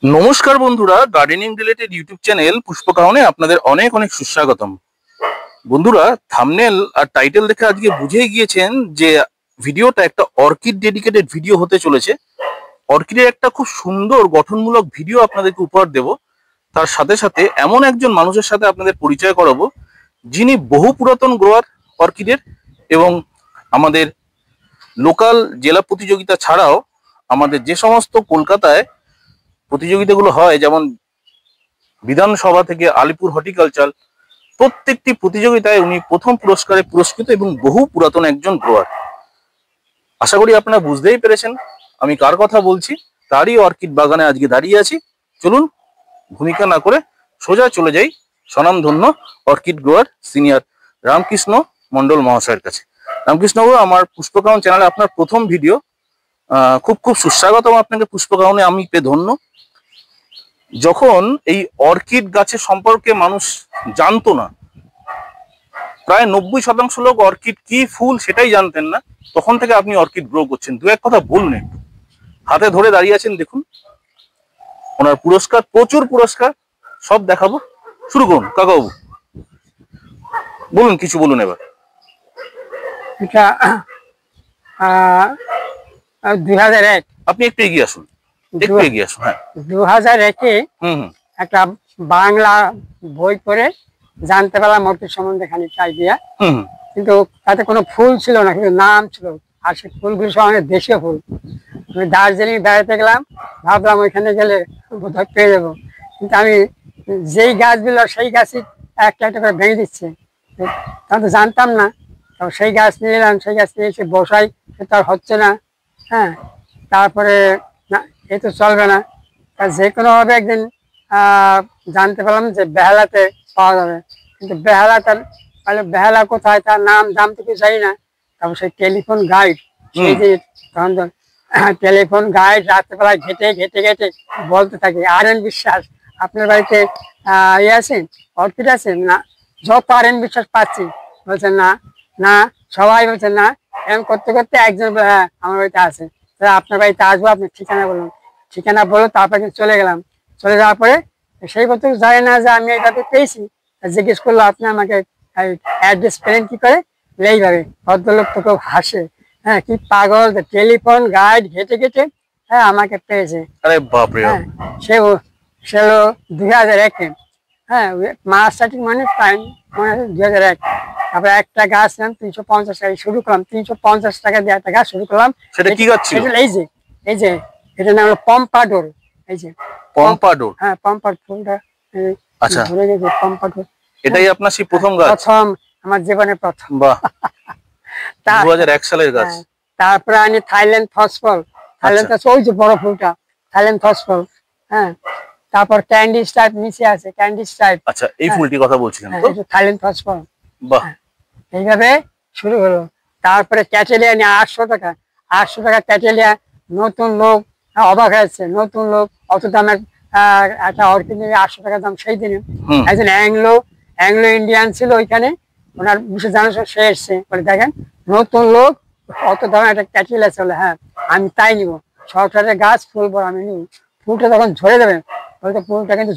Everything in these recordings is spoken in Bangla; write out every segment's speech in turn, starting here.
নমস্কার বন্ধুরা, গার্ডেনিং রিলেটেড ইউটিউব চ্যানেল পুষ্পকাহনে আপনাদের অনেক অনেক সুস্বাগতম। বন্ধুরা, থাম্বনেল আর টাইটেল দেখে আজকে বুঝেই গিয়েছেন যে ভিডিওটা একটা অর্কিড ডেডিকেটেড ভিডিও হতে চলেছে। অর্কিডের একটা খুব সুন্দর গঠনমূলক ভিডিও আপনাদেরকে উপহার দেব। তার সাথে সাথে এমন একজন মানুষের সাথে আপনাদের পরিচয় করাবো যিনি বহু পুরাতন গ্রোয়ার অর্কিডের, এবং আমাদের লোকাল জেলা প্রতিযোগিতা ছাড়াও আমাদের যে সমস্ত কলকাতায় প্রতিযোগিতাগুলো হয়, যেমন বিধানসভা থেকে আলিপুর হর্টিকালচার, প্রত্যেকটি প্রতিযোগিতায় উনি প্রথম পুরস্কারে পুরস্কৃত এবং বহু পুরাতন একজন গ্রোয়ার। আশা করি আপনারা বুঝতেই পেরেছেন আমি কার কথা বলছি। তারই অর্কিড বাগানে আজকে দাঁড়িয়ে আছি। চলুন ভূমিকা না করে সোজা চলে যাই স্বনামধন্য orchid grower senior Ramakrishna Mondal মহাশয়ের কাছে। রামকৃষ্ণবাবু, আমার পুষ্পকাহন চ্যানেলে আপনার প্রথম ভিডিও। খুব খুব সুস্বাগতম আপনাকে পুষ্পকাহনে। আমি পেয়ে ধন্য। যখন এই অর্কিড গাছের সম্পর্কে মানুষ জানতো না, প্রায় 90% লোক অর্কিড কি ফুল সেটাই জানতেন না, তখন থেকে আপনি অর্কিড গ্রো করছেন। দু এক কথা বলুন একটু। হাতে ধরে দাঁড়িয়ে আছেন, দেখুন ওনার পুরস্কার, প্রচুর পুরস্কার, সব দেখাবো। শুরু করুন কাকাবাবু, বলুন, কিছু বলুন এবার। এটা 2001। আপনি একটু এগিয়ে আসুন, একটু এগিয়ে আসুন। হ্যাঁ, 2001-এ একটা বাংলা বই পড়ে জানতে পারলাম অর্কিড সম্বন্ধে খানিকটা আইডিয়া। কিন্তু তাতে কোনো ফুল ছিল না, কিন্তু নাম ছিল। আর সেই ফুলগুলো সব অনেক দেশীয় ফুল। আমি দার্জিলিং বেড়াতে গেলাম, ভাবলাম ওইখানে গেলে বোধহয় পেয়ে যাবো। কিন্তু আমি যেই গাছগুলো, সেই গাছই একটা একটা করে ভেঙে দিচ্ছে। তা তো জানতাম না। তো সেই গাছ নিয়ে এলাম, সেই গাছ নিয়ে এসে বসাই, সে তো আর হচ্ছে না। হ্যাঁ, তারপরে না, এ তো চলবে না। যে কোনোভাবে একদিন জানতে পারলাম যে বেহালাতে পাওয়া যাবে। কিন্তু বেহালাটা বেহালা কোথায়, তার নাম দাম থেকে জানি না। তারপর সেই টেলিফোন গাইড, সেই যে তখন টেলিফোন গাইড রাত্রেবেলায় ঘেটে ঘেটে ঘেটে বলতে থাকে, আর.এন. বিশ্বাস আপনার বাড়িতে ইয়ে আছেন, অর্কিড আছে না? যত আর.এন. বিশ্বাস পাচ্ছি বলছেন না না, সবাই বলছেন না। এরকম করতে করতে একজন আমার বাড়িতে আছে, আপনার বাড়িতে আসবো, আপনি ঠিকানা বলুন। ঠিকানা বলো, তারপরে চলে গেলাম। চলে যাওয়ার পরে সেই কথা জানে না যে আমি এইভাবে পেয়েছি। জিজ্ঞেস করলো, আপনি আমাকে অ্যাড্রেস পেলেন কি করে? এইভাবে। ভদ্রলোক তো খুব হাসে, হ্যাঁ, কি পাগল, টেলিফোন গাইড ঘেটে ঘেটে হ্যাঁ আমাকে পেয়েছে। হ্যাঁ, সে 2001-এ। হ্যাঁ, মার্চ 30 মানে টাইম মনে আছে, 2001। তারপরে একটা গাছ নিলাম 350 টাকা, শুরু করলাম 350 টাকা দিয়ে একটা গাছ শুরু করলাম। সেটা কি গাছ ছিল? এই যে এটার নাম হলো পম্পাডোর। এই যে পম্পাডোর। হ্যাঁ, পম্পাড ফুলটা। আচ্ছা, ধরে গেছে পম্পাডোর। এটাই আপনার সেই প্রথম গাছ? প্রথম, আমার জীবনে প্রথম। বাহ, 2001 সালের গাছ। তারপরে আনি থাইল্যান্ড ফসফল। থাইল্যান্ড ওই যে বড় ফুলটা, থাইল্যান্ড ফসফল। হ্যাঁ, তারপর ক্যান্ডি স্টাইপ নিচে আছে, ক্যান্ডি স্টাইপ। আচ্ছা, এই ফুলটির কথা বলছিলেন তো? থাইল্যান্ড ফসফল। বাহ, এইভাবে শুরু হলো। তারপরে ক্যাটেলিয়া নিয়ে 800 টাকা। 800 টাকা ক্যাটেলিয়া। নতুন লোক অবাক হয়েছে, নতুন লোক অত দামের একটা অর্কিড নিয়ে 800 টাকা দাম। সেই দিনে একজন অ্যাংলো ইন্ডিয়ান ছিল ওইখানে, ওনার বিশেষ জানা, সে এসছে বলে, দেখেন নতুন লোক, অত দামে একটা ক্যাটেলিয়া চলে। হ্যাঁ, আমি তাই নিবো। সরকারের গাছ ফুল বড় আমি নিব। ফুলটা তখন ঝরে যাবে, বলতে ফুলটা কিন্তু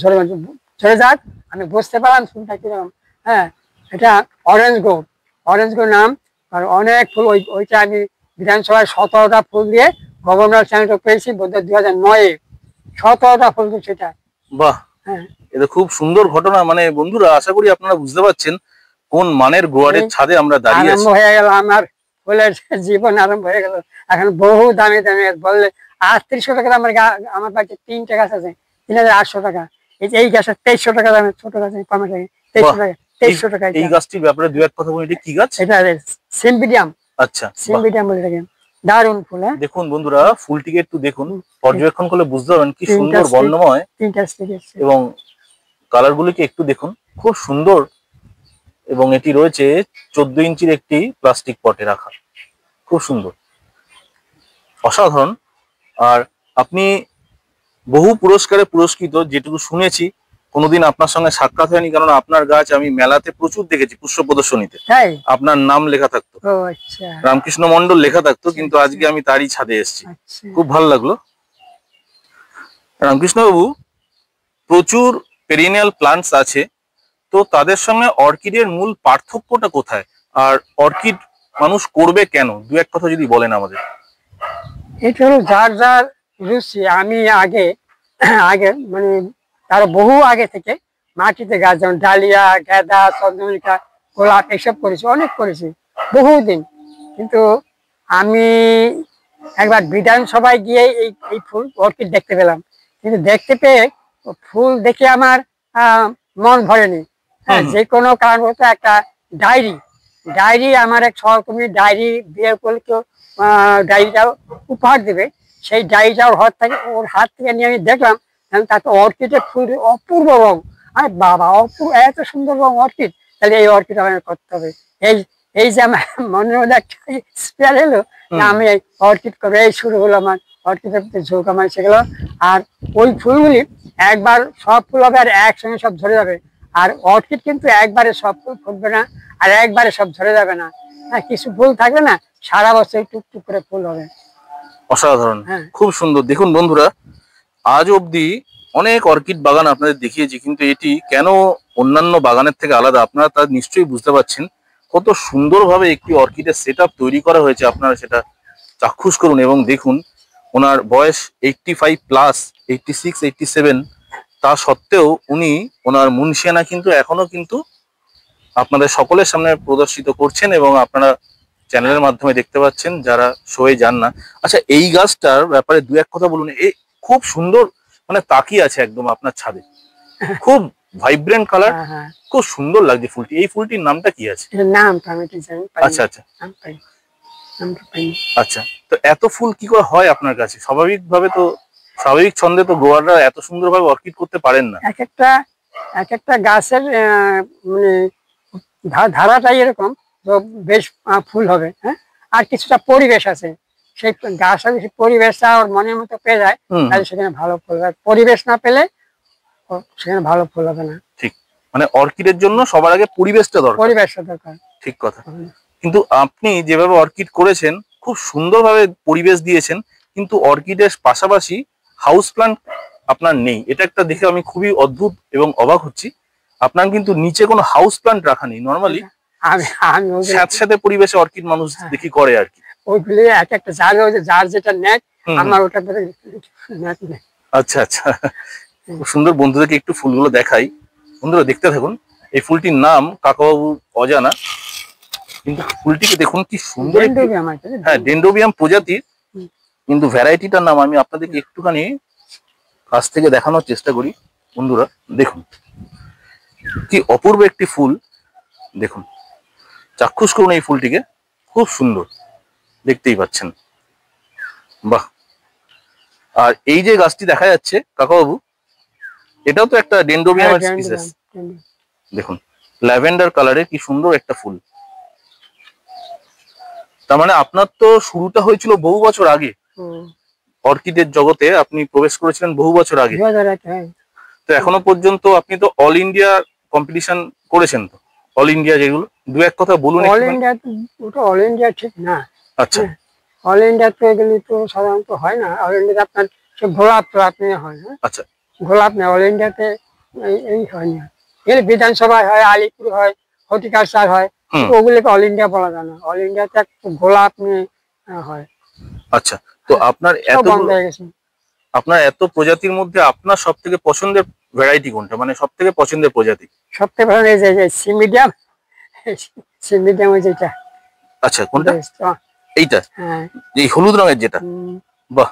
ঝরে যাক। আমি বুঝতে পারলাম ফুলটা কিরকম। হ্যাঁ, এটা অরেঞ্জ গো নাম। আর অনেক ফুল। ওইটা আমি বিধানসভায় 17টা ফুল দিয়ে গভর্নর চ্যানেলটা পেয়েছি বোধহয় 2009-এ। 17টা ফুল দিচ্ছে এটা। বাহ, হ্যাঁ, এটা খুব সুন্দর ঘটনা। মানে বন্ধুরা, আশা করি আপনারা বুঝতে পারছেন কোন মানের গ্রোয়ারের ছাদে আমরা দাঁড়িয়ে আছি। হয়ে গেল আমার ফুলের জীবন, আরম্ভ হয়ে গেল। এখন বহু দামি দামি বললে 3800 টাকা দামের আমার বাড়িতে 3টে গাছ আছে, 3800 টাকা। এই গাছের 2300 টাকা দামের ছোট গাছ, 2300 টাকা। 2300 টাকা। এই গাছটির ব্যাপারে দু এক কথা বলি, এটা কি গাছ? এটা সিম্বিডিয়াম। আচ্ছা, সিম্বিডিয়াম বলে থাকেন। দারুণ ফুল। হ্যাঁ, দেখুন বন্ধুরা, ফুলটিকে একটু দেখুন, পর্যবেক্ষণ করলে বুঝতে পারবেন কি সুন্দর বর্ণময়, এবং কালার গুলিকে একটু দেখুন, খুব সুন্দর। এবং এটি রয়েছে 14 ইঞ্চির একটি প্লাস্টিক পটে রাখা, খুব সুন্দর, অসাধারণ। আর আপনি বহু পুরস্কারে পুরস্কৃত, যেটুকু শুনেছি। কোনোদিন আপনার সঙ্গে সাক্ষাৎ হয়নি, কারণ আপনার গাছ আমি মেলাতে প্রচুর দেখেছি, পুষ্প প্রদর্শনীতে আপনার নাম লেখা থাকতো, রামকৃষ্ণ মন্ডল লেখা থাকতো, কিন্তু আজকে আমি তারই ছাদে এসেছি। খুব ভালো লাগলো। রামকৃষ্ণ বাবু, প্রচুর পেরিনিয়াল প্লান্টস আছে, তো তাদের সঙ্গে অর্কিডের মূল পার্থক্যটা কোথায়, আর অর্কিড মানুষ করবে কেন, দু এক কথা যদি বলেন আমাদের। এটা হলো যার যার রুচি। আমি আগে আগে মানে তার বহু আগে থেকে মাটিতে গাছ, যেমন ডালিয়া, গাঁদা, চন্দ্রমল্লিকা, গোলাপ এসব করেছি, অনেক করেছি বহুদিন। কিন্তু আমি একবার বিধানসভায় গিয়ে এই এই ফুল অর্কিড দেখতে পেলাম, কিন্তু দেখতে পেয়ে ফুল দেখে আমার মন ভরেনি। হ্যাঁ, যে কোনো কারণবশত একটা ডায়েরি ডায়েরি আমার এক সহকর্মী ডায়েরি বিয়ে করলে কেউ ডায়েরিটা উপহার দেবে, সেই ডায়েরিটা ওর হাত থেকে নিয়ে আমি দেখলাম, তাতে অর্কিডের ফুল অপূর্ব রং। আরে বাবা, অপূর্ব, এত সুন্দর রং অর্কিড, তাহলে এই অর্কিড আমার করতে হবে। এই এই যে আমার মনের মধ্যে একটা স্পেয়ার এলো, আমি এই অর্কিড করবো, এই শুরু হলো আমার অর্কিডের প্রতি ঝোঁক আমার এসে গেল। আর ওই ফুলগুলি একবার সব ফুল হবে আর একসঙ্গে সব ঝরে যাবে, আর অর্কিড কিন্তু একবারে সব ফুল ফুটবে না আর একবারে সব ঝরে যাবে না। হ্যাঁ, কিছু ফুল থাকবে না, সারা বছর টুকটুক করে ফুল হবে। অসাধারণ, খুব সুন্দর। দেখুন বন্ধুরা, আজ অবধি অনেক অর্কিড বাগান আপনাদের দেখিয়েছি, কিন্তু এটি কেন অন্যান্য বাগানের থেকে আলাদা আপনারা তা নিশ্চয়ই বুঝতে পারছেন। কত সুন্দরভাবে একটি অর্কিডের সেটআপ তৈরি করা হয়েছে, আপনারা সেটা চাক্ষুষ করুন এবং দেখুন। ওনার বয়স 85 প্লাস, 86, 87, তা সত্ত্বেও উনি ওনার মুনশিয়ানা কিন্তু এখনো কিন্তু আপনাদের সকলের সামনে প্রদর্শিত করছেন এবং আপনারা চ্যানেলের মাধ্যমে দেখতে পাচ্ছেন যারা শোয়ে যান না। আচ্ছা, এই গাছটার ব্যাপারে দু এক কথা বলুন। এই খুব সুন্দর, মানে তাকিয়ে আছে একদম আপনার ছাদে, খুব ভাইব্রেন্ট কালার, খুব সুন্দর লাগছে ফুলটি। এই ফুলটির নামটা কি আছে? আচ্ছা আচ্ছা আচ্ছা, তো এত ফুল কি করে হয় আপনার কাছে? স্বাভাবিকভাবে তো, স্বাভাবিক ছন্দে তো গ্রোয়াররা এত সুন্দরভাবে অর্কিড করতে পারেন না। এক একটা গাছের মানে ধারাটাই এরকম, তো বেশ ফুল হবে। হ্যাঁ, আর কিছুটা পরিবেশ আছে, সেই গাছটা যদি পরিবেশটা ওর মনের মতো পেয়ে যায় তাহলে সেখানে ভালো ফুল হবে, পরিবেশ না পেলে সেখানে ভালো ফুল হবে না। ঠিক, মানে অর্কিডের জন্য সবার আগে পরিবেশটা দরকার। ঠিক কথা। কিন্তু আপনি যেভাবে অর্কিড করেছেন, খুব সুন্দরভাবে পরিবেশ দিয়েছেন, কিন্তু অর্কিডের পাশাপাশি হাউস প্লান্ট আপনার নেই। এটা একটা দেখে আমি খুবই অদ্ভুত এবং অবাক হচ্ছি। আপনার কিন্তু নিচে কোনো হাউস প্লান্ট রাখা নেই। নর্মালি স্যাঁতস্যাঁতে পরিবেশে অর্কিড মানুষ দেখি করে আর কি। ওইগুলি এক একটা যার যেটা নেট, আমার ওটা। আচ্ছা আচ্ছা, খুব সুন্দর। বন্ধুদেরকে একটু ফুলগুলো দেখাই, বন্ধুরা দেখতে থাকুন। এই ফুলটির নাম কাকাবাবুর অজানা, কিন্তু ফুলটিকে দেখুন কি সুন্দর। হ্যাঁ, ডেন্ড্রোবিয়াম প্রজাতির, কিন্তু ভ্যারাইটিটার নাম আমি আপনাদেরকে একটুখানি কাছ থেকে দেখানোর চেষ্টা করি। বন্ধুরা দেখুন কি অপূর্ব একটি ফুল, দেখুন, চাক্ষুষ করুন এই ফুলটিকে, খুব সুন্দর, দেখতেই পাচ্ছেন। বাহ। আর এই যে গাছটি দেখা যাচ্ছে কাকাবাবু, এটাও তো একটা ডেন্ড্রোবিয়ামের স্পিসিস। দেখুন ল্যাভেন্ডার কালারের কি সুন্দর একটা ফুল। তার মানে আপনার তো শুরুটা হয়েছিল বহু বছর আগে, অর্কিডের জগতে আপনি প্রবেশ করেছিলেন বহু বছর আগে। তো এখনো পর্যন্ত আপনি তো অল ইন্ডিয়া কম্পিটিশন করেছেন, তো অল ইন্ডিয়া যেগুলো, দু এক কথা বলুন। অল ইন্ডিয়া ওটা অল ইন্ডিয়া ঠিক না। আচ্ছা, অল ইন্ডিয়া তো এগুলি তো সাধারণত হয় না। অল ইন্ডিয়া আপনার গোলাপ নিয়ে হয়। আচ্ছা, গোলাপ নেই অল ইন্ডিয়াতে, এই হয় না। এর বিধানসভায় হয়, আলিপুর হয়, হর্টিকালচার হয়, ওগুলোকে অল ইন্ডিয়া বলা যায় না। অল ইন্ডিয়াতে গোলাপ নিয়ে হয়। আচ্ছা, তো আপনার এত প্রজাতির মধ্যে আপনার সব থেকে পছন্দের ভ্যারাইটি কোনটা, মানে সব থেকে পছন্দের প্রজাতি? সব থেকে ভালো এই যে সি মিডিয়াম, সি মিডিয়াম ওই যেটা। আচ্ছা, কোনটা? এইটা, এই হলুদ রঙের যেটা। বাহ,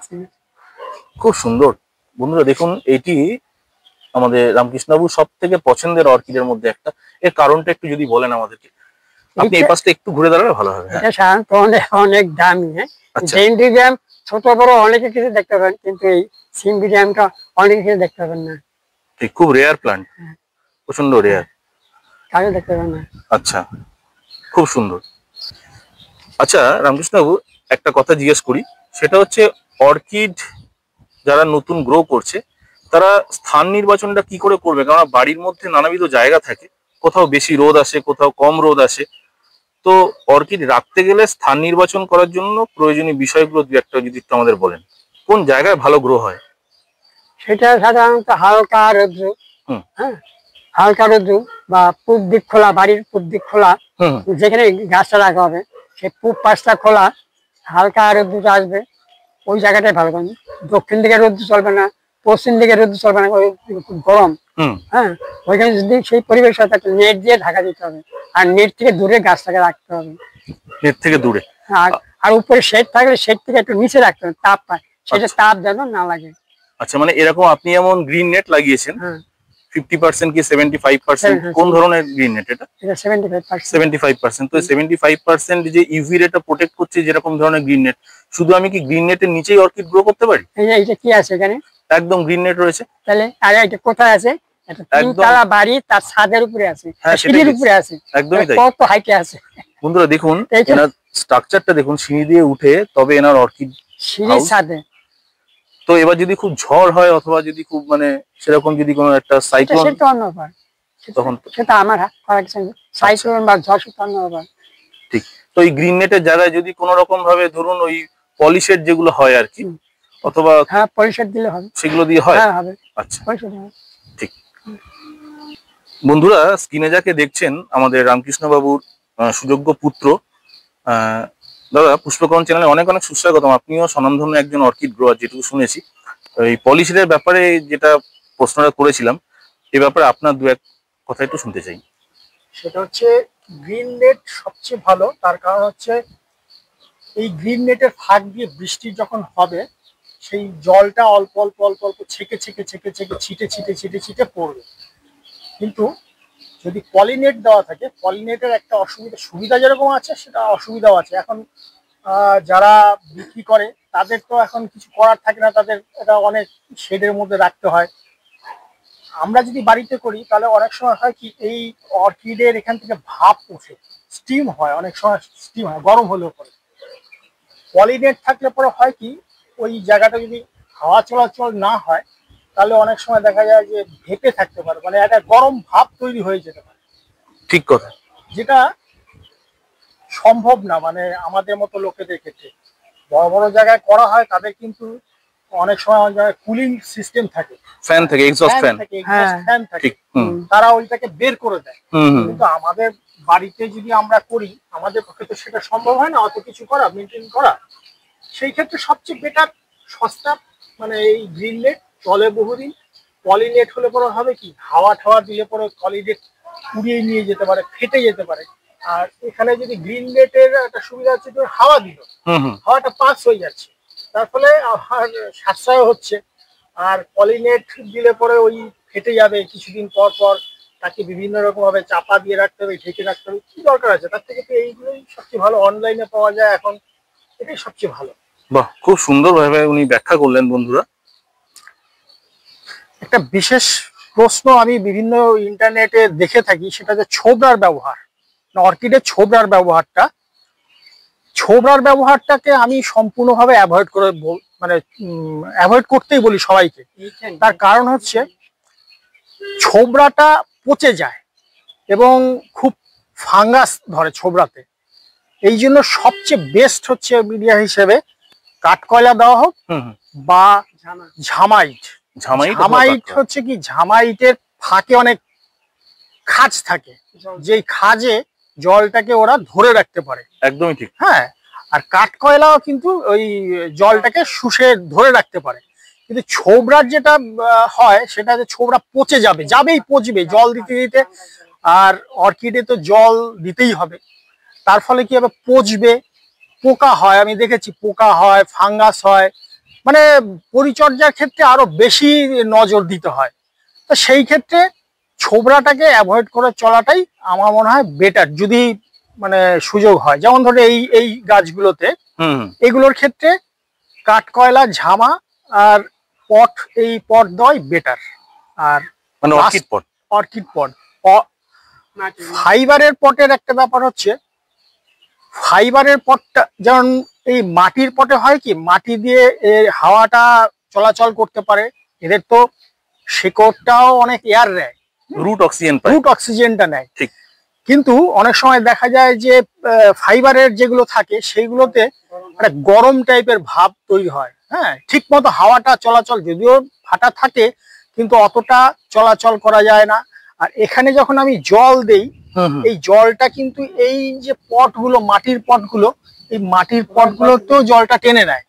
খুব সুন্দর। বন্ধুরা দেখুন, এটি আমাদের রামকৃষ্ণবাবুর সব থেকে পছন্দের অর্কিডের মধ্যে একটা। এর কারণটা একটু যদি বলেন আমাদেরকে। আপনি এই পাশটা একটু ঘুরে দাঁড়ালে ভালো হবে। এটা সাধারণত অনেক দামি। ডেন্ড্রোবিয়াম ছোট বড় অনেকে কিছু দেখতে পাবেন, কিন্তু এই সিম্বিডিয়ামটা অনেকে কিছু দেখতে পাবেন না। ঠিক, খুব রেয়ার প্লান্ট, প্রচন্ড রেয়ার, কাজে দেখতে পাবেন না। আচ্ছা, খুব সুন্দর। আচ্ছা রামকৃষ্ণবাবু, একটা কথা জিজ্ঞেস করি, সেটা হচ্ছে অর্কিড যারা নতুন গ্রো করছে তারা স্থান নির্বাচনটা কি করে করবে? কারণ বাড়ির মধ্যে নানাবিধ জায়গা থাকে, কোথাও বেশি রোদ আসে, কোথাও কম রোদ আসে। তো অর্কিড রাখতে গেলে স্থান নির্বাচন করার জন্য প্রয়োজনীয় বিষয়গুলো দু একটা যদি একটু আমাদের বলেন, কোন জায়গায় ভালো গ্রো হয়? সেটা সাধারণত হালকা রৌদ্র, হ্যাঁ, হালকা রৌদ্র বা পূব দিক খোলা, বাড়ির পূব দিক খোলা, যেখানে গাছটা রাখা হবে সেই পূব পাশটা খোলা, হালকা রৌদ্র আসবে, ওই জায়গাটাই ভালো। কারণ দক্ষিণ দিকে রৌদ্র চলবে না, পশ্চিম দিকে রৌদ্র চলবে না, খুব গরম। হ্যাঁ, ওইখানে যদি সেই পরিবেশ হয় তাকে নেট দিয়ে ঢাকা দিতে হবে, আর নেট থেকে দূরে গাছটাকে রাখতে হবে, নেট থেকে দূরে। আর উপরে শেড থাকলে শেড থেকে একটু নিচে রাখতে হবে, তাপ পায়, সেটা তাপ যেন না লাগে। আচ্ছা, মানে এরকম আপনি এমন গ্রিন নেট লাগিয়েছেন 50% কি 75%? কোন ধরনের গ্রিন নেট এটা? 75%। তো 75% যে ইউভি রেটা প্রোটেক্ট করছে যেরকম ধরনের গ্রিন নেট, শুধু আমি কি গ্রিন নেটের নিচেই অর্কিড গ্রো করতে পারি? এইটা কি আছে এখানে? একদম গ্রিন নেট রয়েছে। তাহলে আর এটা কোথায় আছে? এটা তিনতলা বাড়ি, তার ছাদের উপরে আছে, সিঁড়ির উপরে আছে, একদমই তাই। কত হাইটে আছে বন্ধুরা দেখুন, এনার স্ট্রাকচারটা দেখুন, সিঁড়ি দিয়ে উঠে তবে এনার অর্কিড সিঁড়ির ছাদে। তো এবার যদি খুব ঝড় হয় অথবা যদি খুব মানে সেরকম যদি কোনো একটা সাইক্লোন, সেটা অন্য ব্যাপার, তখন সেটা আমার সাইক্লোন বা ঝড় সেটা অন্য ব্যাপার। ঠিক। তো এই গ্রিন নেটের জায়গায় যদি কোনো রকম ভাবে ধরুন ওই পলিশেড যেগুলো হয় আর কি, অথবা হ্যাঁ পলিশেড দিলে হবে, সেগুলো দিয়ে হয়? হ্যাঁ হবে। আচ্ছা, ঠিক। বন্ধুরা স্ক্রিনে যাকে দেখছেন আমাদের রামকৃষ্ণ বাবুর সুযোগ্য পুত্র। দাদা, পুষ্পকরণ চ্যানেলে অনেক অনেক সুস্বাগতম। আপনিও স্বনামধন্য একজন অর্কিড গ্রোয়ার যেটুকু শুনেছি। এই পলিশেডের ব্যাপারে যেটা প্রশ্নটা করেছিলাম, এই ব্যাপারে আপনার দু এক কথা একটু শুনতে চাই। সেটা হচ্ছে গ্রিন নেট সবচেয়ে ভালো, তার কারণ হচ্ছে এই গ্রিন নেটের ফাঁক দিয়ে বৃষ্টি যখন হবে সেই জলটা অল্প অল্প অল্প অল্প ছেকে ছেকে ছেকে ছেকে ছিটে ছিটে ছিটে ছিটে পড়বে। কিন্তু যদি পলিনেট দেওয়া থাকে, পলিনেটের একটা সুবিধা যেরকম আছে সেটা অসুবিধাও আছে। এখন যারা বিক্রি করে তাদের তো এখন কিছু করার থাকে না, তাদের এটা অনেক শেডের মধ্যে রাখতে হয়। আমরা যদি বাড়িতে করি তাহলে অনেক সময় হয় কি, এই অর্কিডের এখান থেকে ভাপ ওঠে, স্টিম হয়, অনেক সময় স্টিম হয় গরম হলেও পরে। পলিনেট থাকলে পরে হয় কি, ওই জায়গাটা যদি হাওয়া চলাচল না হয় তাহলে অনেক সময় দেখা যায় যে ভেপে থাকতে পারে, মানে একটা গরম ভাব তৈরি হয়ে যেতে পারে। ঠিক কথা, যেটা সম্ভব না মানে আমাদের মতো লোকেদের ক্ষেত্রে। বড় বড় জায়গায় করা হয় তাদের কিন্তু অনেক সময় অনেক জায়গায় কুলিং সিস্টেম থাকে, ফ্যান থাকে, এক্সস্ট ফ্যান থাকে, তারা ওইটাকে বের করে দেয়। কিন্তু আমাদের বাড়িতে যদি আমরা করি, আমাদের পক্ষে তো সেটা সম্ভব হয় না অত কিছু করা, মেনটেন করা। সেই ক্ষেত্রে সবচেয়ে বেটার, সস্তা, মানে এই গ্রিন নেট চলে বহুদিন। পলিনেট হলে পরে হবে কি, হাওয়া ঠাওয়া দিলে পরে পলিনেট উড়িয়ে নিয়ে যেতে পারে, ফেটে যেতে পারে। আর এখানে যদি গ্রিন নেটের একটা সুবিধা হচ্ছে, হাওয়া দিল, হাওয়াটা পাস হয়ে যাচ্ছে, তার ফলে সাশ্রয় হচ্ছে। আর পলিনেট দিলে পরে ওই ফেটে যাবে কিছুদিন পর পর, তাকে বিভিন্ন রকম ভাবে চাপা দিয়ে রাখতে হবে, ঢেকে রাখতে হবে, কি দরকার আছে? তার থেকে তো এইগুলোই সবচেয়ে ভালো, অনলাইনে পাওয়া যায় এখন, এটাই সবচেয়ে ভালো। বাহ, খুব সুন্দর ভাবে উনি ব্যাখ্যা করলেন। বন্ধুরা, একটা বিশেষ প্রশ্ন আমি বিভিন্ন ইন্টারনেটে দেখে থাকি, সেটা হচ্ছে ছোবড়ার ব্যবহার, অর্কিডের ছোবড়ার ব্যবহারটা। ছোবড়ার ব্যবহারটাকে আমি সম্পূর্ণভাবে অ্যাভয়েড করে, মানে অ্যাভয়েড করতেই বলি সবাইকে। তার কারণ হচ্ছে ছোবড়াটা পচে যায় এবং খুব ফাঙ্গাস ধরে ছোবড়াতে। এই জন্য সবচেয়ে বেস্ট হচ্ছে মিডিয়া হিসেবে কাঠকয়লা দেওয়া হোক বা ঝামাইট। ঝামাইট হচ্ছে কি, ঝামাইটের ফাঁকে অনেক খাঁজ থাকে, যেই খাঁজে জলটাকে ওরা ধরে রাখতে পারে। একদমই ঠিক। হ্যাঁ, আর কাঠকয়লাও কিন্তু ওই জলটাকে শুষে ধরে রাখতে পারে। কিন্তু ছোবড়ার যেটা হয় সেটা ছোবড়া পচে যাবে, যাবেই পচবে জল দিতে দিতে। আর অর্কিডে তো জল দিতেই হবে, তার ফলে কি হবে, পচবে, পোকা হয়, আমি দেখেছি পোকা হয়, ফাঙ্গাস হয়, মানে পরিচর্যার ক্ষেত্রে আরো বেশি নজর দিতে হয়। তো সেই ক্ষেত্রে ছোবড়াটাকে অ্যাভয়েড করে চলাটাই আমার মনে হয় বেটার, যদি মানে সুযোগ হয়। যেমন ধরো এই গাছগুলোতে, এগুলোর ক্ষেত্রে কাঠকয়লা, ঝামা আর পট, এই পট দেওয়াই বেটার। আর মানে অর্কিড পট, ফাইবারের পটের একটা ব্যাপার হচ্ছে, ফাইবারের পটটা যেমন এই মাটির পটে হয় কি, মাটি দিয়ে হাওয়াটা চলাচল করতে পারে, এদের তো শিকড়টাও অনেক এয়ার নেয়, রুট অক্সিজেনটা নেয়। ঠিক। কিন্তু অনেক সময় দেখা যায় যে ফাইবারের যেগুলো থাকে সেইগুলোতে একটা গরম টাইপের ভাব তৈরি হয়। হ্যাঁ, ঠিক মতো হাওয়াটা চলাচল, যদিও ফাটা থাকে কিন্তু অতটা চলাচল করা যায় না। আর এখানে যখন আমি জল দেই, এই জলটা কিন্তু এই যে পটগুলো, মাটির পটগুলো, এই মাটির পটগুলোতেও জলটা টেনে নেয়।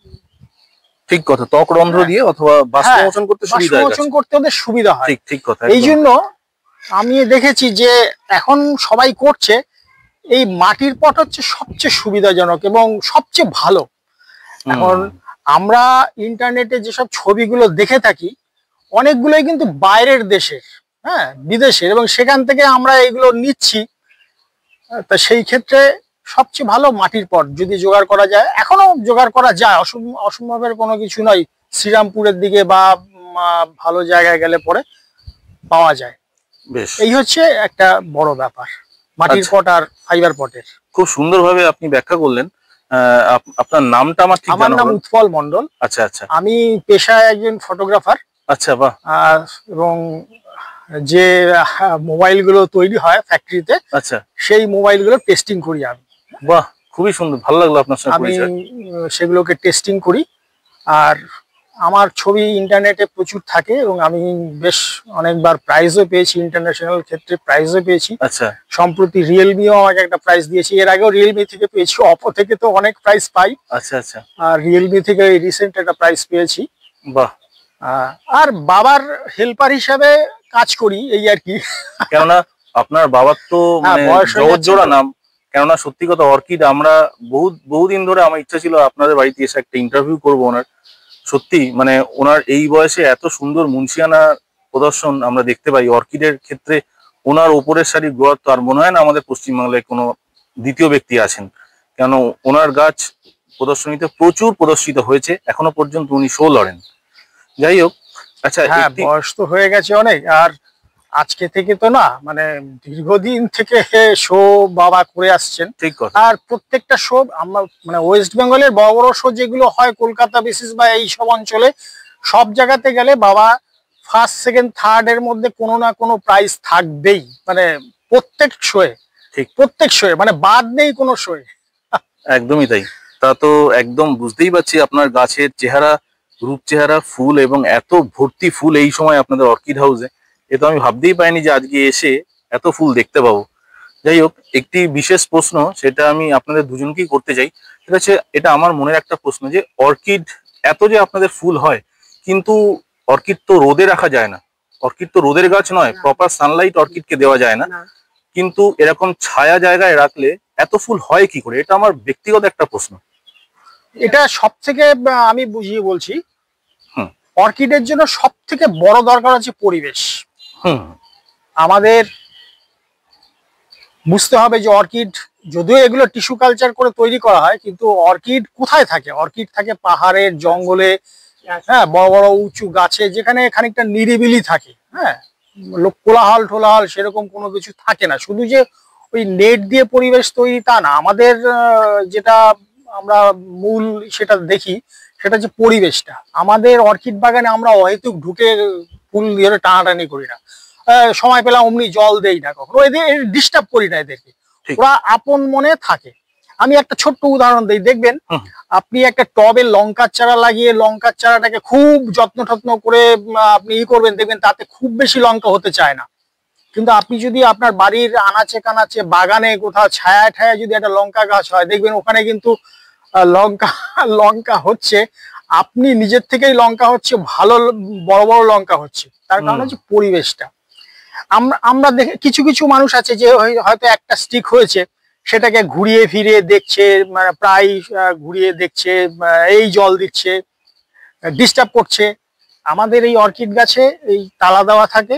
ঠিক কথা, ত্বক রন্ধ্র দিয়ে অথবা বাষ্পমোচন করতে সুবিধা হয়, বাষ্পমোচন করতে ওদের সুবিধা হয়। ঠিক ঠিক কথা। এই জন্য আমি দেখেছি যে এখন সবাই করছে, এই মাটির পট হচ্ছে সবচেয়ে সুবিধাজনক এবং সবচেয়ে ভালো। এখন আমরা ইন্টারনেটে যেসব ছবিগুলো দেখে থাকি অনেকগুলোই কিন্তু বাইরের দেশের, হ্যাঁ, বিদেশের, এবং সেখান থেকে আমরা এগুলো নিচ্ছি। তা সেই ক্ষেত্রে সবচেয়ে ভালো মাটির পট যদি জোগাড় করা যায়, এখনো জোগাড় করা যায়, অসম্ভবের কোনো কিছু নয়। শ্রীরামপুরের দিকে বা ভালো জায়গায় গেলে পরে পাওয়া যায়। বেশ, এই হচ্ছে একটা বড় ব্যাপার মাটির পট আর ফাইবার পটের। খুব সুন্দরভাবে আপনি ব্যাখ্যা করলেন। আপনার নামটা আমার ঠিক জানা হলো না। আমার নাম উৎপল মণ্ডল। আচ্ছা আচ্ছা। আমি পেশায় একজন ফটোগ্রাফার। আচ্ছা, বাহ। এবং যে মোবাইলগুলো তৈরি হয় ফ্যাক্টরিতে, আচ্ছা, সেই মোবাইলগুলো টেস্টিং করি আমি। বাহ, খুবই সুন্দর, ভালো লাগলো আপনার সঙ্গে আমি পরিচয়। সেগুলোকে টেস্টিং করি। আর আমার ছবি ইন্টারনেটে প্রচুর থাকে এবং আমি বেশ অনেকবার প্রাইজও পেয়েছি, ইন্টারন্যাশনাল ক্ষেত্রে প্রাইজও পেয়েছি। আচ্ছা, সম্প্রতি রিয়েলমিও আমাকে একটা প্রাইজ দিয়েছি, এর আগেও রিয়েলমি থেকে পেয়েছি, অপো থেকে তো অনেক প্রাইজ পাই। আচ্ছা আচ্ছা। আর রিয়েলমি থেকে রিসেন্ট একটা প্রাইজ পেয়েছি। বাহ। আর বাবার হেল্পার হিসাবে কাজ করি, এই আর কি। কেননা আপনার বাবার তো মানে জগৎজোড়া নাম। কেননা সত্যি কথা, অর্কিড আমরা বহুদিন ধরে আমার ইচ্ছা ছিল আপনাদের বাড়িতে এসে একটা ইন্টারভিউ করবো ওনার। সত্যি মানে ওনার এই বয়সে এত সুন্দর মুন্সিয়ানা প্রদর্শন আমরা দেখতে পাই অর্কিডের ক্ষেত্রে। ওনার ওপরের সারি গ্রোথ আর মনে হয় না আমাদের পশ্চিমবাংলায় কোনো দ্বিতীয় ব্যক্তি আছেন, কেন ওনার গাছ প্রদর্শনীতে প্রচুর প্রদর্শিত হয়েছে, এখনো পর্যন্ত উনি শো লড়েন। যাই হোক, আচ্ছা, হ্যাঁ, বয়স তো হয়ে গেছে অনেক। আর আজকে থেকে তো না, মানে দীর্ঘদিন থেকে শো বাবা করে আসছেন। ঠিক কথা। আর প্রত্যেকটা শো আমরা মানে ওয়েস্ট বেঙ্গলের বড় বড় শো যেগুলো হয় কলকাতা বিশেষ বা এই সব অঞ্চলে, সব জায়গাতে গেলে বাবা ফার্স্ট সেকেন্ড থার্ড এর মধ্যে কোনো না কোনো প্রাইজ থাকবেই, মানে প্রত্যেক শোয়ে। ঠিক, প্রত্যেক শোয়ে, মানে বাদ নেই কোনো শোয়ে। একদমই তাই। তা তো একদম বুঝতেই পারছি আপনার গাছের চেহারা, রূপ চেহারা, ফুল এবং এত ভর্তি ফুল এই সময় আপনাদের অর্কিড হাউসে, এ তো আমি ভাবতেই পাইনি যে আজকে এসে এত ফুল দেখতে পাবো। যাই হোক, একটি বিশেষ প্রশ্ন সেটা আমি আপনাদের দুজনকেই করতে চাই। সেটা হচ্ছে, এটা আমার মনের একটা প্রশ্ন যে অর্কিড এত যে আপনাদের ফুল হয়, কিন্তু অর্কিড তো রোদে রাখা যায় না, অর্কিড তো রোদের গাছ নয়, প্রপার সানলাইট অর্কিডকে দেওয়া যায় না, কিন্তু এরকম ছায়া জায়গায় রাখলে এত ফুল হয় কি করে? এটা আমার ব্যক্তিগত একটা প্রশ্ন। এটা সব থেকে আমি বুঝিয়ে বলছি, অর্কিডের জন্য সব থেকে বড় দরকার হচ্ছে পরিবেশ। আমাদের বুঝতে হবে যে অর্কিড, যদিও এগুলো টিস্যু কালচার করে তৈরি করা হয়, কিন্তু অর্কিড কোথায় থাকে? অর্কিড থাকে পাহাড়ের জঙ্গলে, হ্যাঁ, বড় বড় উঁচু গাছে, যেখানে খানিকটা নিরিবিলি থাকে। হ্যাঁ, কোলাহল টোলাহল সেরকম কোনো কিছু থাকে না। শুধু যে ওই নেট দিয়ে পরিবেশ তৈরি তা না, আমাদের যেটা আমরা মূল সেটা দেখি, সেটা হচ্ছে পরিবেশটা। আমাদের অর্কিড বাগানে আমরা অহেতুক ঢুকে ফুল দিয়ে টানাটানি করি না, সময় পেলাম অমনি জল দেই না, কখনো এদের ডিস্টার্ব করি না এদেরকে, ওরা আপন মনে থাকে। আমি একটা ছোট্ট উদাহরণ দিই, দেখবেন আপনি একটা টবে লঙ্কার চারা লাগিয়ে লঙ্কার চারাটাকে খুব যত্ন টত্ন করে আপনি করবেন, দেখবেন তাতে খুব বেশি লঙ্কা হতে চায় না। কিন্তু আপনি যদি আপনার বাড়ির আনাচে কানাচে বাগানে কোথাও ছায়া ঠায়া যদি একটা লঙ্কা গাছ হয়, দেখবেন ওখানে কিন্তু লঙ্কা হচ্ছে, আপনি নিজের থেকেই লঙ্কা হচ্ছে, ভালো বড় বড় লঙ্কা হচ্ছে। তার কারণ হচ্ছে পরিবেশটা। আমরা দেখে কিছু কিছু মানুষ আছে যে হয়তো একটা স্টিক হয়েছে, সেটাকে ঘুরিয়ে ফিরে দেখছে, মানে প্রায় ঘুরিয়ে দেখছে, এই জল দিচ্ছে, ডিস্টার্ব করছে। আমাদের এই অর্কিড গাছে এই তালা দেওয়া থাকে,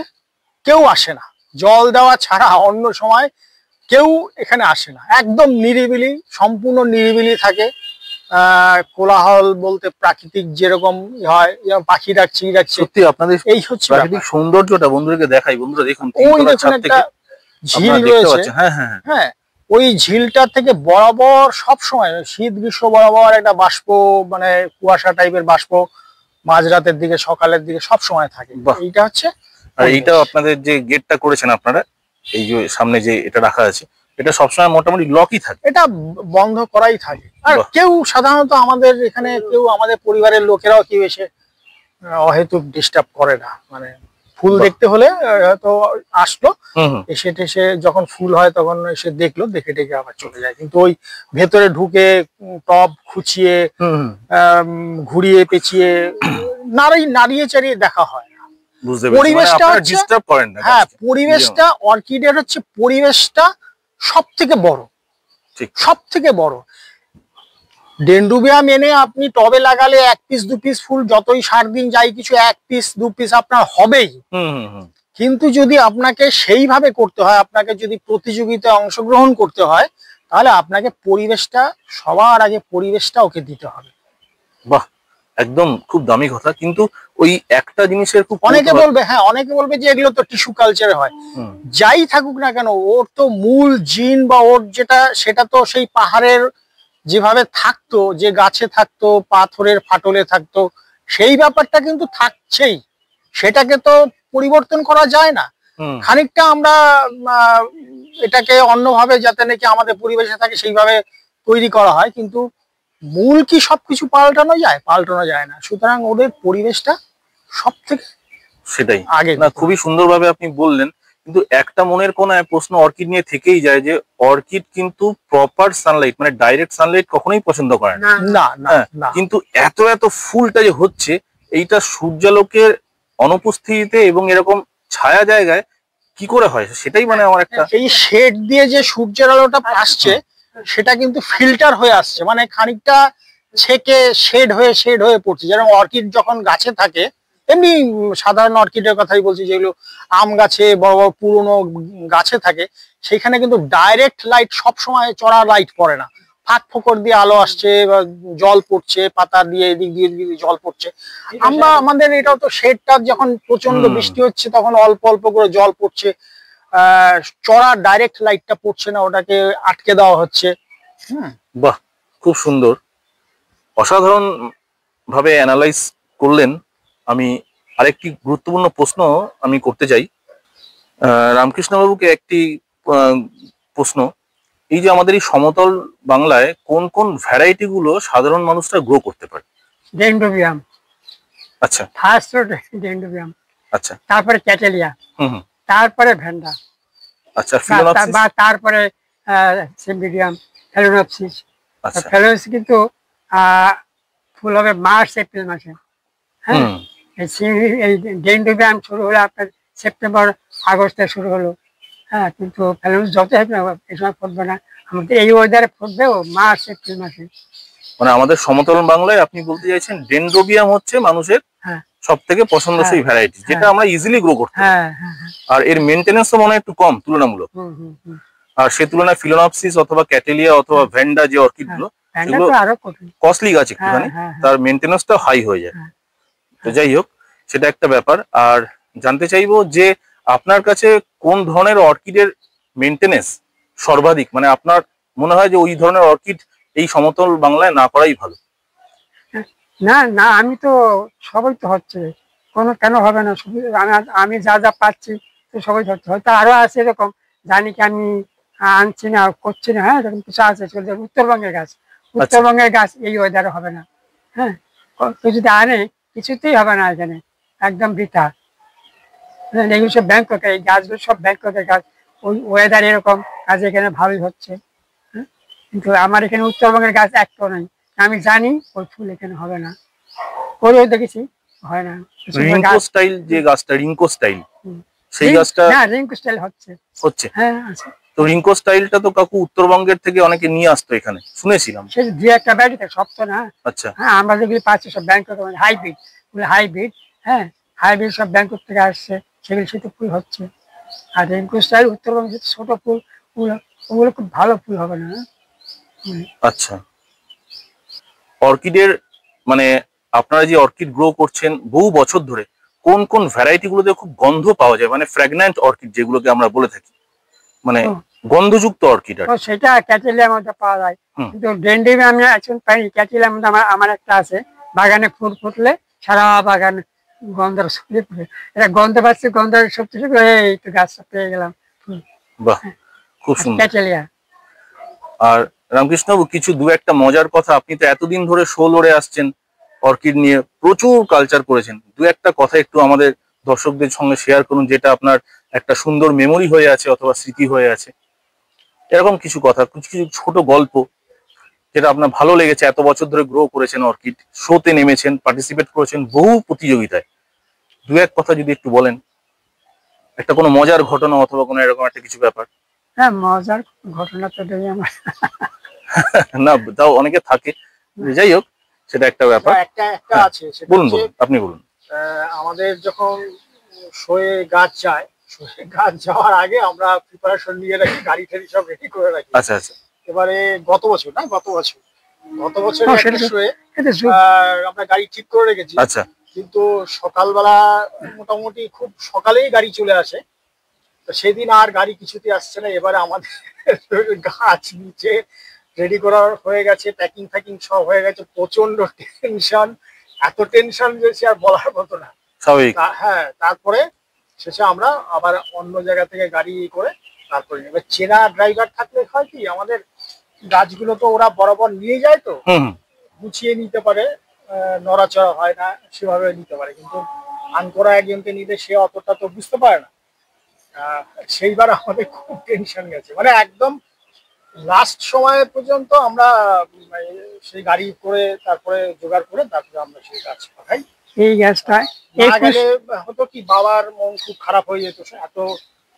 কেউ আসে না, জল দেওয়া ছাড়া অন্য সময় কেউ এখানে আসে না, একদম নিরিবিলি, সম্পূর্ণ নিরিবিলি থাকে। কোলাহল বলতে প্রাকৃতিক যেরকম হয়, যেমন পাখি ডাকছে ডাকছে, সত্যি আপনাদের এই হচ্ছে প্রাকৃতিক সৌন্দর্যটা বন্ধুদেরকে দেখাই। বন্ধুরা দেখুন, ওই দেখুন একটা ঝিল রয়েছে, হ্যাঁ, ওই ঝিলটা থেকে বরাবর সব সময় শীত গ্রীষ্ম বরাবর একটা বাষ্প, মানে কুয়াশা টাইপের বাষ্প মাঝরাতের দিকে সকালের দিকে সব সময় থাকে। এইটা হচ্ছে, আর এইটাও আপনাদের যে গেটটা করেছেন আপনারা, এই যে সামনে যে এটা রাখা আছে, এটা সবসময় মোটামুটি লকই থাকে, এটা বন্ধ করাই থাকে। আর কেউ সাধারণত আমাদের এখানে কেউ, আমাদের পরিবারের লোকেরাও কেউ এসে অহেতুক ডিস্টার্ব করে না। মানে ফুল দেখতে হলে হয়তো আসলো, এসে টেসে যখন ফুল হয় তখন এসে দেখলো, দেখে টেকে আবার চলে যায়। কিন্তু ওই ভেতরে ঢুকে টব খুঁচিয়ে ঘুরিয়ে পেঁচিয়ে নাড়িয়ে চাড়িয়ে দেখা হয় না। পরিবেশটা ডিস্টার্ব করেন না। হ্যাঁ, পরিবেশটা অর্কিডের হচ্ছে পরিবেশটা সব থেকে বড়, সব থেকে বড়। ডেনড্রোবিয়াম এনে আপনি টবে লাগালে 1 পিস 2 পিস ফুল যতই সার দিন যাই কিছু 1 পিস 2 পিস আপনার হবেই। কিন্তু যদি আপনাকে সেইভাবে করতে হয়, আপনাকে যদি প্রতিযোগিতায় অংশগ্রহণ করতে হয়, তাহলে আপনাকে পরিবেশটা সবার আগে পরিবেশটা ওকে দিতে হবে। বাহ, একদম খুব দামি কথা। কিন্তু ওই একটা জিনিসের খুব অনেকে বলবে, হ্যাঁ অনেকে বলবে যে এগুলো তো টিস্যু কালচারে হয়। যাই থাকুক না কেন, ওর তো মূল জিন বা ওর যেটা সেটা তো সেই পাহাড়ের যেভাবে থাকতো, যে গাছে থাকতো, পাথরের ফাটলে থাকতো, সেই ব্যাপারটা কিন্তু থাকছেই। সেটাকে তো পরিবর্তন করা যায় না। খানিকটা আমরা এটাকে অন্যভাবে যাতে নাকি আমাদের পরিবেশে থাকে সেইভাবে তৈরি করা হয়, কিন্তু মূল কি সবকিছু পাল্টানো যায়? পাল্টানো যায় না। সুতরাং ওদের পরিবেশটা সব থেকে সেটাই আগে না। খুবই সুন্দরভাবে আপনি বললেন। কিন্তু একটা মনের কোনায় প্রশ্ন অর্কিড নিয়ে থেকেই যায় যে অর্কিড কিন্তু প্রপার সানলাইট মানে ডাইরেক্ট সানলাইট কখনোই পছন্দ করে না। না, কিন্তু এত এত ফুলটা যে হচ্ছে এইটা সূর্যালোকের অনুপস্থিতিতে এবং এরকম ছায়া জায়গায় কি করে হয় সেটাই মানে আমার একটা, এই শেড দিয়ে যে সূর্যের আলোটা আসছে সেটা কিন্তু ফিল্টার হয়ে আসছে, মানে খানিকটা ছেকে শেড হয়ে পড়ছে। যেরকম অর্কিড যখন গাছে থাকে, এমনি সাধারণ অর্কিডের কথাই বলছি, যেগুলো আম গাছে বড় বড় পুরনো গাছে থাকে, সেখানে কিন্তু ডাইরেক্ট লাইট সবসময় চড়া লাইট পড়ে না, ফাঁক ফোকর দিয়ে আলো আসছে বা জল পড়ছে, পাতা দিয়ে এদিক দিয়ে জল পড়ছে। আমরা আমাদের এটাও তো শেডটা যখন প্রচন্ড বৃষ্টি হচ্ছে তখন অল্প অল্প করে জল পড়ছে, চড়া ডাইরেক্ট লাইটটা পড়ছে না, ওটাকে আটকে দেওয়া হচ্ছে। বাহ, খুব সুন্দর, অসাধারণ ভাবে অ্যানালাইজ করলেন। আমি আরেকটি গুরুত্বপূর্ণ প্রশ্ন আমি করতে চাই রামকৃষ্ণ বাবুকে। একটি প্রশ্ন, এই যে আমাদের এই সমতল বাংলায় কোন কোন ভ্যারাইটি গুলো সাধারণ মানুষরা গ্রো করতে পারে? ডেনড্রোবিয়াম, আচ্ছা, ফার্স্ট ডেনড্রোবিয়াম, আচ্ছা, তারপরে ক্যাটেলিয়া, তারপরে ভ্যান্ডা, আচ্ছা, ফিলোনপসিস, তারপরে সিম্বিডিয়াম, ফেলোনপসিস। আচ্ছা, ফেলোনপসিস কিন্তু ফুল হবে মার্চ এপ্রিল মাসে। হ্যাঁ, এই ডেনড্রোবিয়াম শুরু হলো আপনার সেপ্টেম্বর আগস্টে শুরু হলো। হ্যাঁ, কিন্তু ফেলোনপসিস যত এই সময় ফুটবে না, আমাদের এই ওয়েদারে ফুটবে ও মার্চ এপ্রিল মাসে। মানে আমাদের সমতল বাংলায় আপনি বলতে চাইছেন ডেনড্রোবিয়াম হচ্ছে মানুষের সব থেকে পছন্দসই ভ্যারাইটি, যেটা আমরা ইজিলি গ্রো করতে পারি। আর এর মেইনটেনেন্সও মনে হয় একটু কম তুলনামূলক। আর সে তুলনায় ফিলোনপসিস অথবা ক্যাটেলিয়া অথবা ভ্যান্ডা যে অর্কিড গুলো কস্টলি গাছ একটুখানি, তার মেইনটেনেন্সটাও হাই হয়ে যায়। তো যাই হোক, সেটা একটা ব্যাপার। আর জানতে চাইবো যে আপনার কাছে কোন ধরনের অর্কিডের মেইনটেনেন্স সর্বাধিক, মানে আপনার মনে হয় যে ওই ধরনের অর্কিড এই সমতল বাংলায় না করাই ভালো? না না, আমি তো সবাই তো হচ্ছে, কোনো কেন হবে না? আমি যা যা পাচ্ছি তো সবাই হচ্ছে। হয়তো আরো আছে এরকম জানি কি আমি আনছি না, করছি না। হ্যাঁ, এরকম কিছু আছে। উত্তরবঙ্গের গাছ, উত্তরবঙ্গের গাছ এই ওয়েদারে হবে না। হ্যাঁ, তো যদি আনে কিছুতেই হবে না, এখানে একদম বৃথা। এগুলো সব ব্যাংককের, এই গাছগুলো সব ব্যাংককের গাছ, ওই ওয়েদার এরকম, কাজ এখানে ভালোই হচ্ছে। হ্যাঁ, কিন্তু আমার এখানে উত্তরবঙ্গের গাছ একটাও নাই। আমি জানি ওই ফুল এখানে হবে না, করেও দেখেছি হয় না। রিঙ্কো স্টাইল যে গাছটা, রিঙ্কো স্টাইল, সেই গাছটা, হ্যাঁ রিঙ্কো স্টাইল হচ্ছে। হ্যাঁ, আছে। তো রিঙ্কো স্টাইলটা তো কাকু উত্তরবঙ্গের থেকে অনেকে নিয়ে আসতো এখানে, শুনেছিলাম। সেই দুই একটা ব্যাংকে, সব তো না। আচ্ছা, হ্যাঁ, আমরা যেগুলি পাচ্ছি সব ব্যাংকক হাইব্রিড, হাইব্রিড। হ্যাঁ, হাইব্রিড সব ব্যাংকক থেকে আসছে, সেগুলি সেটা ফুল হচ্ছে। আর রিঙ্কো স্টাইল উত্তরবঙ্গে ছোট ফুল, ওগুলো খুব ভালো ফুল হবে না। আচ্ছা, অর্কিডের মানে আপনারা যে অর্কিড গ্রো করছেন বহু বছর ধরে, কোন কোন ভ্যারাইটি গুলোতে খুব গন্ধ পাওয়া যায়, মানে ফ্র্যাগন্যান্ট অর্কিড যেগুলোকে আমরা বলে থাকি, মানে গন্ধযুক্ত অর্কিড? সেটা ক্যাটেলিয়ার মধ্যে পাওয়া যায়, কিন্তু ডেনড্রোবিয়াম আমি এখন পাইনি। ক্যাটেলিয়ার মধ্যে আমার একটা আছে, বাগানে ফুল ফুটলে সারা বাগান গন্ধের ছড়িয়ে পড়ে। এটা গন্ধ পাচ্ছি, গন্ধের সবচেয়ে এই তো গাছটা পেয়ে গেলাম। বাহ, খুব সুন্দর, ক্যাটেলিয়া। আর রামকৃষ্ণবাবু, কিছু দু একটা মজার কথা, আপনি তো এতদিন ধরে শো লড়ে আসছেন, অর্কিড নিয়ে প্রচুর কালচার করেছেন, দু একটা কথা একটু আমাদের দর্শকদের সঙ্গে শেয়ার করুন, যেটা আপনার একটা সুন্দর মেমোরি হয়ে আছে অথবা স্মৃতি হয়ে আছে, এরকম কিছু কথা, কিছু কিছু ছোট গল্প যেটা আপনার ভালো লেগেছে। এত বছর ধরে গ্রো করেছেন অর্কিড, শোতে নেমেছেন, পার্টিসিপেট করেছেন বহু প্রতিযোগিতায়, দু এক কথা যদি একটু বলেন, একটা কোনো মজার ঘটনা অথবা কোনো এরকম একটা কিছু ব্যাপার। হ্যাঁ, মজার ঘটনা তো দেখি আমার না তাও অনেকে থাকে, যাই হোক সেটা একটা ব্যাপার। একটা হ্যাঁ, আছে, সেটা বলুন হচ্ছে, বলুন, আপনি বলুন। আমাদের যখন শোয়ে গাছ যায়, শোয়ে গাছ যাওয়ার আগে আমরা প্রিপারেশন নিয়ে রাখি, গাড়ি টাড়ি সব রেডি করে রাখি। আচ্ছা আচ্ছা। এবারে গত বছর সেটা তো- শোয়ে এটা যুগ। আমরা গাড়ি ঠিক করে রেখেছি, আচ্ছা কিন্তু সকালবেলা মোটামুটি খুব সকালেই গাড়ি চলে আসে। তো সেদিন আর গাড়ি কিছুতে আসছে না। এবারে আমাদের গাছ নিচে রেডি করা হয়ে গেছে, প্যাকিং ফ্যাকিং সব হয়ে গেছে, প্রচন্ড টেনশন, এত টেনশন যে সে আর বলার মতো না। স্বাভাবিক। হ্যাঁ, তারপরে শেষে আমরা আবার অন্য জায়গা থেকে গাড়ি করে তারপরে, এবার চেনা ড্রাইভার থাকলে হয় কি, আমাদের গাছগুলো তো ওরা বরাবর নিয়ে যায়, তো হুম। গুছিয়ে নিতে পারে, নড়াচড়া হয় না, সেভাবে নিতে পারে। কিন্তু আনকোরা একজনকে নিলে সে অতটা তো বুঝতে পারে না। সেইবার আমাদের খুব টেনশন গেছে, মানে একদম লাস্ট সময় পর্যন্ত আমরা সেই গাড়ি করে তারপরে জোগাড় করে তারপরে আমরা সেই গাছ পাঠাই। এই গাছটা না গেলে হতো কি, বাবার মন খুব খারাপ হয়ে যেত। এত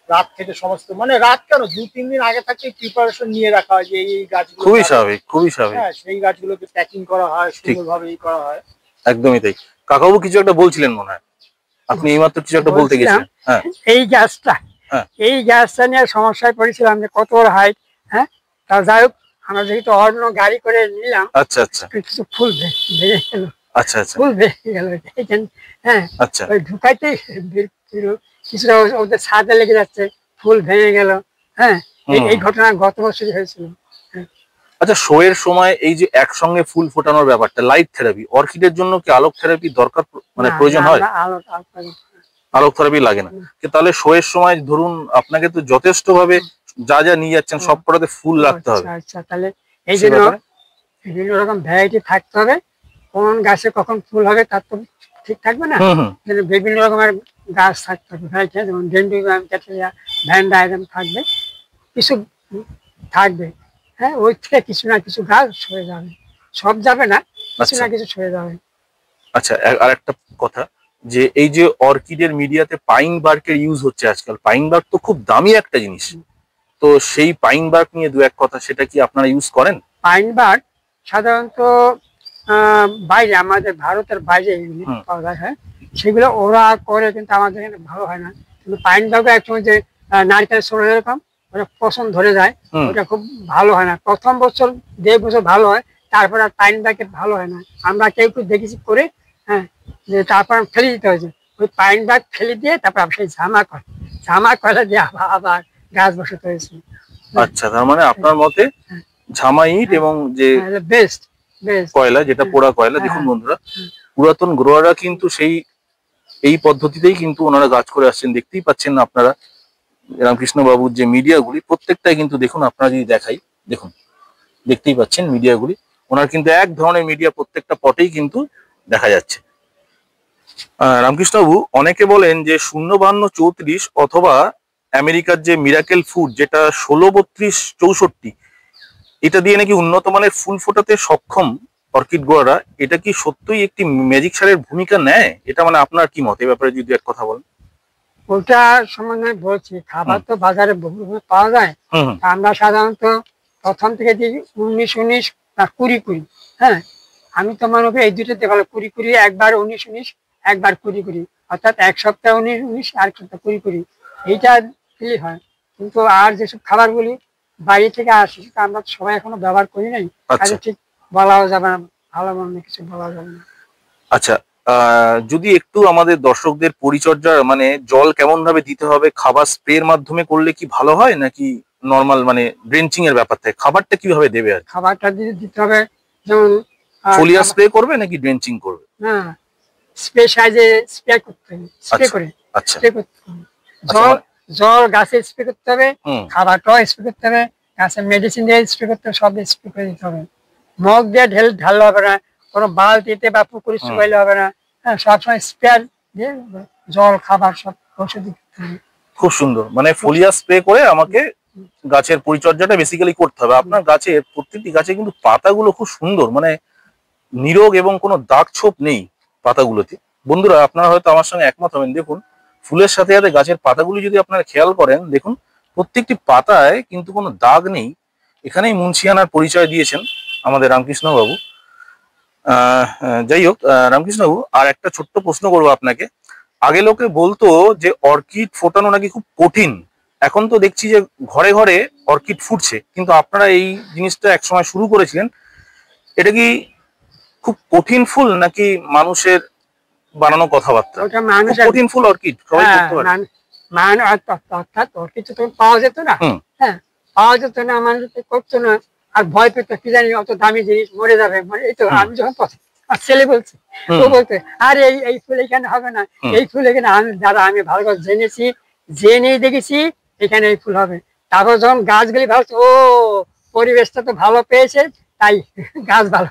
রাত থেকে সমস্ত, মানে রাত কেন, 2-3 দিন আগে থেকে প্রিপারেশন নিয়ে রাখা হয় যে এই গাছগুলো, খুবই স্বাভাবিক, খুবই স্বাভাবিক। হ্যাঁ, সেই গাছগুলোকে প্যাকিং করা হয়, সুন্দরভাবে করা হয়। একদমই তাই। কাকাবু কিছু একটা বলছিলেন মনে হয়, আপনি এইমাত্র কিছু একটা বলতে গেছিলেন। হ্যাঁ, এই গাছটা, হ্যাঁ। এই গাছটা নিয়ে সমস্যায় পড়েছিলাম যে কত বড় হাইট। হ্যাঁ, তা যাই হোক, আমরা যেহেতু অন্য গাড়ি করে নিলাম, আচ্ছা আচ্ছা কিছু ফুল ভেঙে গেল, আচ্ছা আচ্ছা ফুল ভেঙে গেল। হ্যাঁ, আচ্ছা ওই ঢুকাইতে কিছুটা ওদের ছাদে লেগে যাচ্ছে, ফুল ভেঙে গেল। হ্যাঁ, এই ঘটনা গত বছরই হয়েছিল। আচ্ছা, শোয়ের সময় এই যে একসঙ্গে ফুল ফোটানোর ব্যাপারটা, লাইট থেরাপি, অর্কিডের জন্য কি আলোক থেরাপি দরকার, মানে প্রয়োজন হয়? আলোক থেরাপি লাগে না। তাহলে শোয়ের সময় ধরুন আপনাকে তো যথেষ্ট ভাবে যা যা নিয়ে যাচ্ছেন সব কটাতে ফুল রাখতে হবে। আচ্ছা, তাহলে এই জন্য বিভিন্ন রকম ভ্যারাইটি থাকতে হবে। কোন গাছে কখন ফুল হবে তার তো ঠিক থাকবে না, বিভিন্ন রকমের গাছ থাকতে হবে ভ্যারাইটি, যেমন ডেন্ড্রিয়াম, ক্যাটেলিয়া, ভ্যান্ডাইরাম থাকবে, কিছু থাকবে। হ্যাঁ, ওই থেকে কিছু না কিছু গাছ সরে যাবে, সব যাবে না, কিছু না কিছু সরে যাবে। আচ্ছা, আর একটা কথা, যে এই যে অর্কিডের মিডিয়াতে পাইন বার্কের ইউজ হচ্ছে আজকাল, পাইন বার্ক তো খুব দামি একটা জিনিস, তো সেই পাইন বার্ক নিয়ে দু এক কথা, সেটা কি আপনারা ইউজ করেন? পাইন বার্ক সাধারণত বাইরে, আমাদের ভারতের বাইরে পাওয়া যায়। হ্যাঁ, সেগুলো ওরা করে, কিন্তু আমাদের এখানে ভালো হয় না। কিন্তু পাইন বার্ক একসময় যে নারকেল ছোড়া এরকম ওটা পছন্দ ধরে যায়, ওটা খুব ভালো হয় না। প্রথম বছর 1.5 বছর ভালো হয়, তারপর আর পাইন বার্কে ভালো হয় না। আমরা কেউ কেউ দেখেছি করে, হ্যাঁ, যে তারপর ফেলে দিতে হয়েছে। ওই পাইন বার্ক ফেলে দিয়ে তারপর সেই ঝামা করে দিয়ে আবার গাছ বসাতে হয়েছে। আচ্ছা, তার মানে আপনার মতে ঝামা ইট এবং যে বেস্ট কয়লা, যেটা পোড়া কয়লা। দেখুন বন্ধুরা, পুরাতন গ্রোয়াররা কিন্তু এই পদ্ধতিতেই কিন্তু ওনারা গাছ করে আসছেন। দেখতেই পাচ্ছেন আপনারা রামকৃষ্ণ বাবুর যে মিডিয়াগুলি, প্রত্যেকটাই কিন্তু দেখুন, আপনারা যদি দেখাই, দেখুন দেখতেই পাচ্ছেন মিডিয়াগুলি, ওনার কিন্তু এক ধরনের মিডিয়া প্রত্যেকটা পটেই কিন্তু দেখা যাচ্ছে। রামকৃষ্ণ বাবু, অনেকে বলেন যে 05234 অথবা আমেরিকার যে মিরাকেল ফুড, যেটা 163264, এটা দিয়ে নাকি উন্নত মানের ফুল ফোটাতে সক্ষম অর্কিড গোয়ারা। এটা কি সত্যই একটি ম্যাজিক সারের ভূমিকা নেয়? এটা মানে আপনার কি মত, এই ব্যাপারে যদি এক কথা বলেন। ওটা সম্বন্ধে বলছি, খাবার তো বাজারে বহু পাওয়া যায়। আমরা সাধারণত প্রথম থেকে দিই 19-19 বা 20-20। হ্যাঁ, আমি তো মনে করি এই দুটোতে ভালো, 20-20, একবার 19-19, একবার 20-20, অর্থাৎ এক সপ্তাহ 19-19, আর এক সপ্তাহ 20-20, এইটা দিলেই হয়। কিন্তু আর যেসব খাবারগুলি বাইরে থেকে আসে সেটা আমরা সবাই এখনো ব্যবহার করি নাই, কাজে ঠিক বলাও যাবে না, ভালো মন্দ কিছু বলা যাবে না। আচ্ছা, যদি একটু আমাদের দর্শকদের পরিচর্যা, মানে জল কেমন ভাবে দিতে হবে, খাবার স্প্রের মাধ্যমে করলে কি ভালো হয় নাকি নরমাল, মানে ড্রেঞ্চিং এর ব্যাপার থাকে, খাবারটা কিভাবে দেবে? আর খাবারটা দিতে হবে, যেমন ফোলিয়া স্প্রে করবে নাকি ড্রেঞ্চিং করবে? হ্যাঁ, স্প্রে সাইজে স্প্রে করতে হবে, স্প্রে করে স্প্রে করতে হবে। জল গাছে স্প্রে করতে হবে, খাবারটাও স্প্রে করতে হবে, গাছের মেডিসিন দিয়ে স্প্রে করতে হবে, সব স্প্রে করে দিতে হবে। মগ দিয়ে ঢাললে হবে না, কোনো বালতিতে বা পুকুরে শুকাইলে হবে না। হ্যাঁ, সবসময় স্প্রে দিয়ে জল খাবার সব ঔষধি। খুব সুন্দর, মানে ফোলিয়া স্প্রে করে আমাকে গাছের পরিচর্যাটা বেসিক্যালি করতে হবে। আপনার গাছের প্রত্যেকটি গাছে কিন্তু পাতাগুলো খুব সুন্দর, মানে নিরোগ এবং কোনো দাগ ছোপ নেই পাতাগুলোতে। বন্ধুরা আপনারা হয়তো আমার সঙ্গে একমত হবেন। দেখুন ফুলের সাথে সাথে গাছের পাতাগুলি যদি আপনারা খেয়াল করেন, দেখুন প্রত্যেকটি পাতায় কিন্তু কোনো দাগ নেই। এখানেই মুন্সিয়ানার পরিচয় দিয়েছেন আমাদের রামকৃষ্ণ বাবু। যাই হোক রামকৃষ্ণ বাবু, আর একটা ছোট্ট প্রশ্ন করবো আপনাকে। আগে লোকে বলতো যে অর্কিড ফোটানো নাকি খুব কঠিন, এখন তো দেখছি যে ঘরে ঘরে অর্কিড ফুটছে, কিন্তু আপনারা এই জিনিসটা একসময় শুরু করেছিলেন, এটা কি খুব কঠিন ফুল নাকি মানুষের বানানো কথাবার্তা? ওটা মানুষের কঠিন ফুল অর্কিড সবাই করতে পারে। অর্থাৎ অর্কিড তো পাওয়া যেত না। হ্যাঁ, পাওয়া যেত না, মানুষ করতো না, আর ভয় পেত কি জানি অত দামি জিনিস মরে যাবে। মানে এই তো আমি যখন ছেলে বলছি, ও বলতে আর এই ফুল এখানে হবে না, এই ফুল এখানে। আমি ভালো করে জেনেছি, জেনে দেখেছি এখানে এই ফুল হবে। তারপর যখন গাছগুলি ভাবছে, ও পরিবেশটা তো ভালো পেয়েছে তাই গাছ ভালো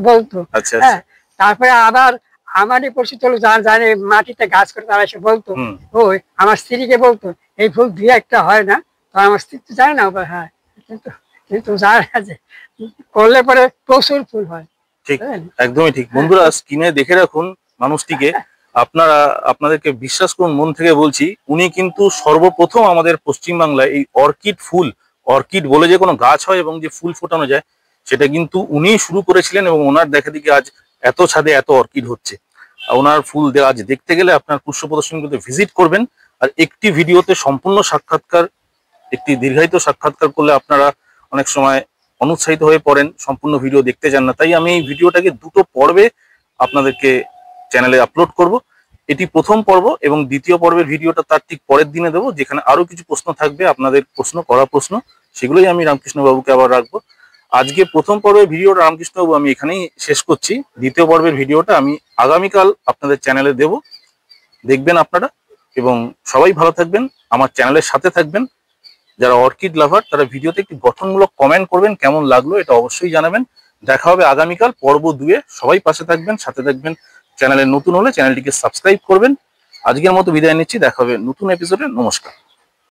বলতো। হ্যাঁ, তারপরে আবার আমারই পরিচিত হলো যারা জানে মাটিতে গাছ করে, তারা এসে বলতো, ওই আমার স্ত্রীকে বলতো এই ফুল দুই একটা হয় না, তো আমার স্ত্রী তো জানে না। হ্যাঁ, কিন্তু কিন্তু জানে যে করলে পরে প্রচুর ফুল হয়। ঠিক, একদমই ঠিক। বন্ধুরা স্ক্রিনে দেখে রাখুন মানুষটিকে, আপনারা আপনাদেরকে বিশ্বাস করুন, মন থেকে বলছি, উনি কিন্তু সর্বপ্রথম আমাদের পশ্চিমবাংলায় এই অর্কিড ফুল, অর্কিড বলে যে কোনো গাছ হয় এবং যে ফুল ফোটানো যায়, সেটা কিন্তু উনিই শুরু করেছিলেন। এবং ওনার দেখা দেখি আজ এত ছাদে এত অর্কিড হচ্ছে। ওনার ফুল আজ দেখতে গেলে আপনার পুষ্প প্রদর্শনীতে ভিজিট করবেন। আর একটি ভিডিওতে সম্পূর্ণ সাক্ষাৎকার, একটি দীর্ঘায়িত সাক্ষাৎকার করলে আপনারা অনেক সময় অনুৎসাহিত হয়ে পড়েন, সম্পূর্ণ ভিডিও দেখতে চান না। তাই আমি এই ভিডিওটাকে দুটো পর্বে আপনাদেরকে চ্যানেলে আপলোড করব। এটি প্রথম পর্ব এবং দ্বিতীয় পর্বের ভিডিওটা তার ঠিক পরের দিনে দেবো, যেখানে আরো কিছু প্রশ্ন থাকবে, আপনাদের প্রশ্ন, সেগুলোই আমি রামকৃষ্ণ বাবুকে আবার রাখবো। আজকে প্রথম পর্বের ভিডিওটা রামকৃষ্ণ বাবু আমি এখানেই শেষ করছি। দ্বিতীয় পর্বের ভিডিওটা আমি আগামীকাল আপনাদের চ্যানেলে দেব, দেখবেন আপনারা। এবং সবাই ভালো থাকবেন, আমার চ্যানেলের সাথে থাকবেন। যারা অর্কিড লাভার তারা ভিডিওতে একটি গঠনমূলক কমেন্ট করবেন, কেমন লাগলো এটা অবশ্যই জানাবেন। দেখা হবে আগামীকাল পর্ব 2-এ। সবাই পাশে থাকবেন, সাথে থাকবেন। চ্যানেলে নতুন হলে চ্যানেলটিকে সাবস্ক্রাইব করবেন। আজকের মতো বিদায় নিচ্ছি, দেখা হবে নতুন এপিসোডে। নমস্কার।